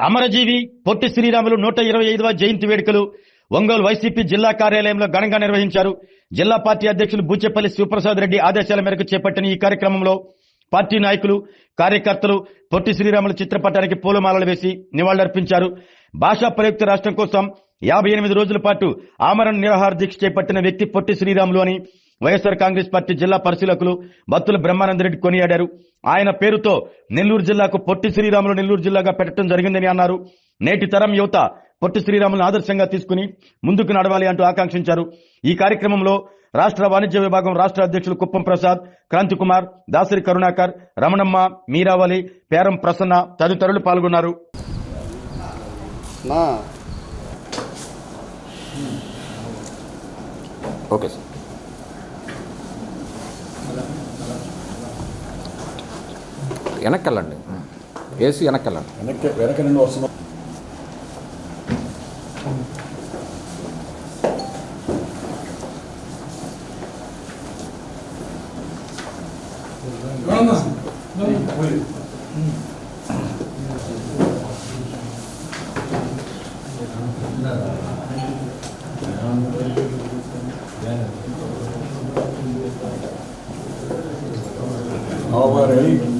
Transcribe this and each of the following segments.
అమరజీవి పొట్టి శ్రీరాములు 125వ జయంతి వేడుకలు ఒంగోలు వైసీపీ జిల్లా కార్యాలయంలో ఘనంగా నిర్వహించారు. జిల్లా పార్టీ అధ్యక్షులు బూచెపల్లి శివప్రసాద్ రెడ్డి ఆదేశాల మేరకు చేపట్టిన ఈ కార్యక్రమంలో పార్టీ నాయకులు, కార్యకర్తలు పొట్టి శ్రీరాములు చిత్రపటానికి పూలమాలలు వేసి నివాళులర్పించారు. భాషా ప్రయుక్త రాష్ట్రం కోసం 58 రోజుల పాటు ఆమరణ నిరాహార దీక్ష చేపట్టిన వ్యక్తి పొట్టి శ్రీరాములు అని వైఎస్ఆర్ కాంగ్రెస్ పార్టీ జిల్లా పరిశీలకులు బత్తుల బ్రహ్మానందరెడ్డి కొనియాడారు. ఆయన పేరుతో నెల్లూరు జిల్లాకు పొట్టి శ్రీరాములు నెల్లూరు జిల్లాగా పెట్టడం జరిగిందని అన్నారు. నేటి తరం యువత పొట్టి శ్రీరాములను ఆదర్శంగా తీసుకుని ముందుకు నడవాలి అంటూ ఆకాంక్షించారు. ఈ కార్యక్రమంలో రాష్ట్ర వాణిజ్య విభాగం రాష్ట్ర అధ్యక్షులు కుప్పం ప్రసాద్, క్రాంతి కుమార్, దాసరి కరుణాకర్, రమణమ్మ, మీరావళి, పేరం ప్రసన్న తదితరులు పాల్గొన్నారు. Okay sir. వెనక్కెళ్ళండి, ఏసీ వెనక్కెళ్ళండి. వెనక నుండి వస్తున్నాం.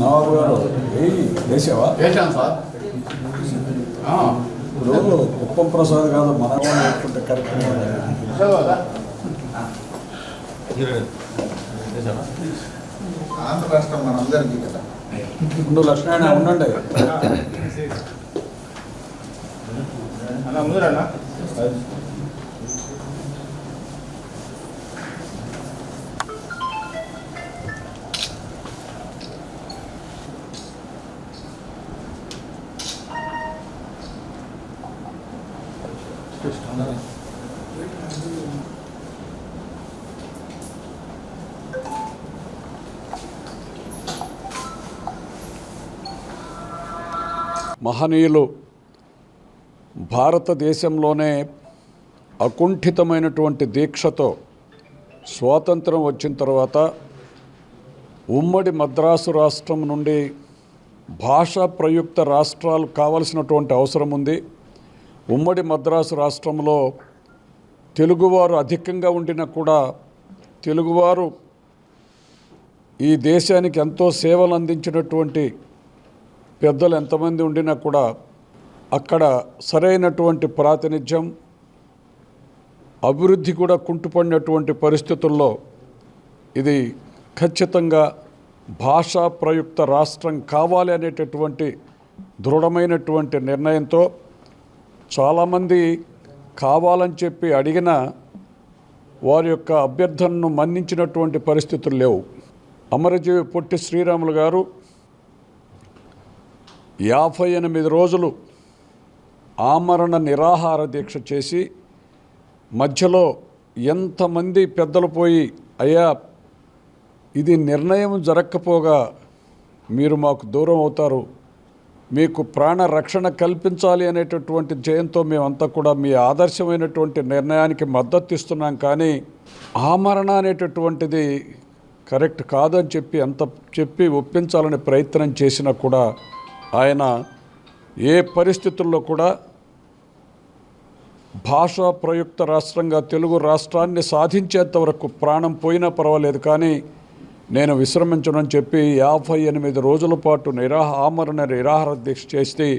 నవాబు గారు వేసావా? వేసాను సార్. ఇప్పుడు కుప్పం ప్రసాద్ కాదు, మన వాళ్ళు కరెక్ట్. ఆంధ్ర రాష్ట్రం మనందరికీ కదా. ముందు లక్ష్మణ ఉండండి. అన్న ముందురన్నా. మహనీయులు భారతదేశంలోనే అకుంఠితమైనటువంటి దీక్షతో స్వాతంత్రం వచ్చిన తర్వాత ఉమ్మడి మద్రాసు రాష్ట్రం నుండి భాషా ప్రయుక్త రాష్ట్రాలు కావలసినటువంటి అవసరం ఉంది. ఉమ్మడి మద్రాసు రాష్ట్రంలో తెలుగువారు అధికంగా ఉండినా కూడా తెలుగువారు ఈ దేశానికి ఎంతో సేవలు అందించినటువంటి పెద్దలు ఎంతమంది ఉండినా కూడా అక్కడ సరైనటువంటి ప్రాతినిధ్యం, అభివృద్ధి కూడా కుంటుపడినటువంటి పరిస్థితుల్లో ఇది ఖచ్చితంగా భాషా ప్రయుక్త రాష్ట్రం కావాలి అనేటటువంటి దృఢమైనటువంటి నిర్ణయంతో చాలామంది కావాలని చెప్పి అడిగిన వారి యొక్క అభ్యర్థనను మన్నించినటువంటి పరిస్థితులు లేవు. అమరజీవి పొట్టి శ్రీరాములు గారు 58 రోజులు ఆమరణ నిరాహార దీక్ష చేసి మధ్యలో ఎంతమంది పెద్దలు పోయి, అయ్యా ఇది నిర్ణయం జరగకపోగా మీరు మాకు దూరం అవుతారు, మీకు ప్రాణ రక్షణ కల్పించాలి అనేటటువంటి జయంతో మేమంతా కూడా మీ ఆదర్శమైనటువంటి నిర్ణయానికి మద్దతు ఇస్తున్నాం, కానీ ఆమరణ అనేటటువంటిది కరెక్ట్ కాదని చెప్పి ఒప్పించాలని ప్రయత్నం చేసినా కూడా ఆయన ఏ పరిస్థితుల్లో కూడా భాషా ప్రయుక్త రాష్ట్రంగా తెలుగు రాష్ట్రాన్ని సాధించేంత వరకు ప్రాణం పోయినా పర్వాలేదు, కానీ నేను విశ్రమించనని చెప్పి 58 రోజుల పాటు ఆమరణ నిరాహార దీక్ష చేసి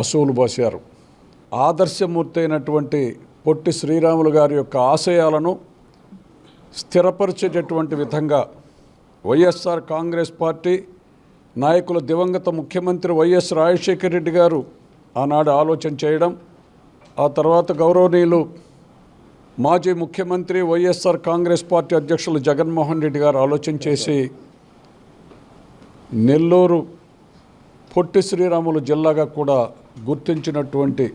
అసూలు బాశారు. ఆదర్శమూర్తి అయినటువంటి పొట్టి శ్రీరాములు గారి యొక్క ఆశయాలను స్థిరపరిచేటటువంటి విధంగా వైఎస్ఆర్ కాంగ్రెస్ పార్టీ నాయకులు దివంగత ముఖ్యమంత్రి వైఎస్ రాజశేఖర రెడ్డి గారు ఆనాడు ఆలోచన చేయడం, ఆ తర్వాత గౌరవనీయులు మాజీ ముఖ్యమంత్రి వైఎస్ఆర్ కాంగ్రెస్ పార్టీ అధ్యక్షులు జగన్మోహన్ రెడ్డి గారు ఆలోచన చేసి నెల్లూరు పొట్టి శ్రీరాములు జిల్లాగా కూడా గుర్తించినటువంటి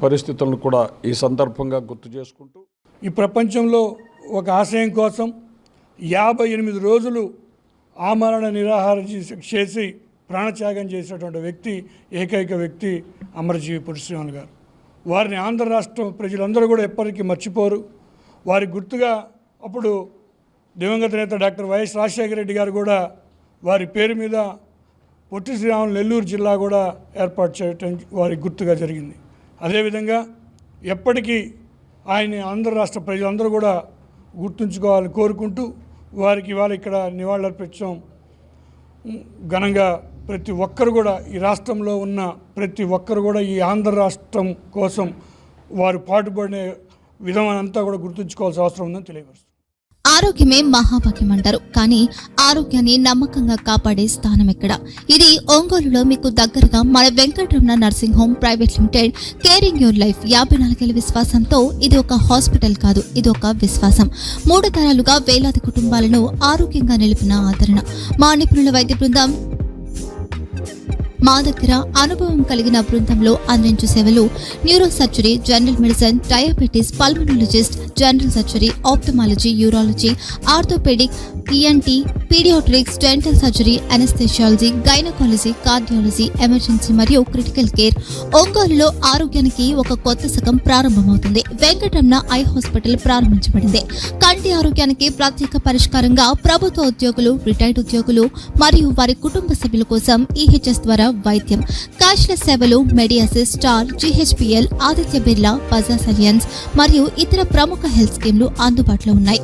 పరిస్థితులను కూడా ఈ సందర్భంగా గుర్తు చేసుకుంటూ, ఈ ప్రపంచంలో ఒక ఆశయం కోసం 58 రోజులు ఆమరణ నిరాహార చేసి ప్రాణత్యాగం చేసినటువంటి వ్యక్తి, ఏకైక వ్యక్తి అమరజీవి పొట్టి శ్రీరాములు గారు. వారిని ఆంధ్ర రాష్ట్రం ప్రజలందరూ కూడా ఎప్పటికీ మర్చిపోరు. వారి గుర్తుగా అప్పుడు దివంగత నేత డాక్టర్ వైఎస్ రాజశేఖర రెడ్డి గారు కూడా వారి పేరు మీద పొట్టి శ్రీరాములు నెల్లూరు జిల్లా కూడా ఏర్పాటు చేయటం వారికి గుర్తుగా జరిగింది. అదేవిధంగా ఎప్పటికీ ఆయన ఆంధ్ర రాష్ట్ర ప్రజలందరూ కూడా గుర్తుంచుకోవాలని కోరుకుంటూ వారికి ఇవాళ ఇక్కడ నివాళులర్పించడం ఘనంగా ప్రతి ఒక్కరు కూడా ఈ రాష్ట్రంలో ఉన్న ప్రతి ఒక్కరు కూడా ఈ ఆంధ్ర రాష్ట్రం కోసం వారు పాటుపడే విధానం అంతా కూడా గుర్తుంచుకోవాల్సిన అవసరం ఉందని తెలియపరుస్తుంది. ఆరోగ్యమే మహాభాగ్యం అంటారు, కానీ ఆరోగ్యాన్ని నమ్మకంగా కాపాడే స్థానం ఎక్కడ? ఇది ఒంగోలులో మీకు దగ్గరగా మన Venkataramana nursing home private limited. Caring your life 54 విశ్వాసంతో ఇది ఒక హాస్పిటల్ కాదు, ఇది ఒక విశ్వాసం. 3 తరాలుగా వేలాది కుటుంబాలను ఆరోగ్యంగా నిలిపిన ఆదరణ. మా నిపుణుల వైద్య బృందం మా దగ్గర అనుభవం కలిగిన బృందంలో అందించే సేవలు neuro surgery, general medicine, diabetes, pulmonologist, general surgery, ophthalmology, urology, orthopaedic, ENT, paediatrics, dental surgery, anaesthesiology, gynaecology, cardiology, emergency మరియు క్రిటికల్ కేర్. ఒంగోలులో ఆరోగ్యానికి ఒక కొత్త శకం ప్రారంభమవుతుంది. వెంకటరమణ ఐ హాస్పిటల్ ప్రారంభించబడింది. కంటి ఆరోగ్యానికి ప్రత్యేక పరిష్కారంగా ప్రభుత్వ ఉద్యోగులు, రిటైర్డ్ ఉద్యోగులు మరియు వారి కుటుంబ సభ్యుల కోసం EHS ద్వారా వైద్యం. క్యాష్లెస్ సేవలు మెడియాసిస్, Star, GHPL, Aditya Birla, Bajaj Allianz మరియు ఇతర ప్రముఖ హెల్త్ స్కీమ్లు అందుబాటులో ఉన్నాయి.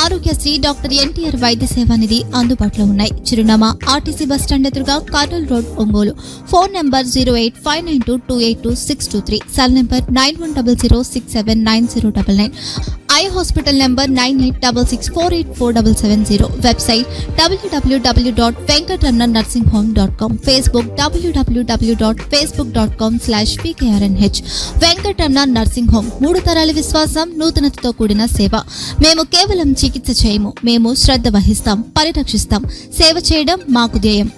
ఆరోగ్యశ్రీ, డాక్టర్ NTR వైద్య సేవా నిధి అందుబాటులో ఉన్నాయి. చిరునామా RTC బస్టాండ్ ఎదురుగా, Kurnool road, Ongole. Phone number 08592282623, cell number 9100679099. Eye hospital number 9866484770. Website www.venkatramanarsinghome.com. Facebook www.facebook.com/pkrnh. Venkataramana nursing home, 3 తరాల విశ్వాసం, నూతనతతో కూడిన సేవ. మేము కేవలం చికిత్స చేయము, మేము శ్రద్ధ వహిస్తాం, పరిరక్షిస్తాం. సేవ చేయడం మాకు ధ్యేయం.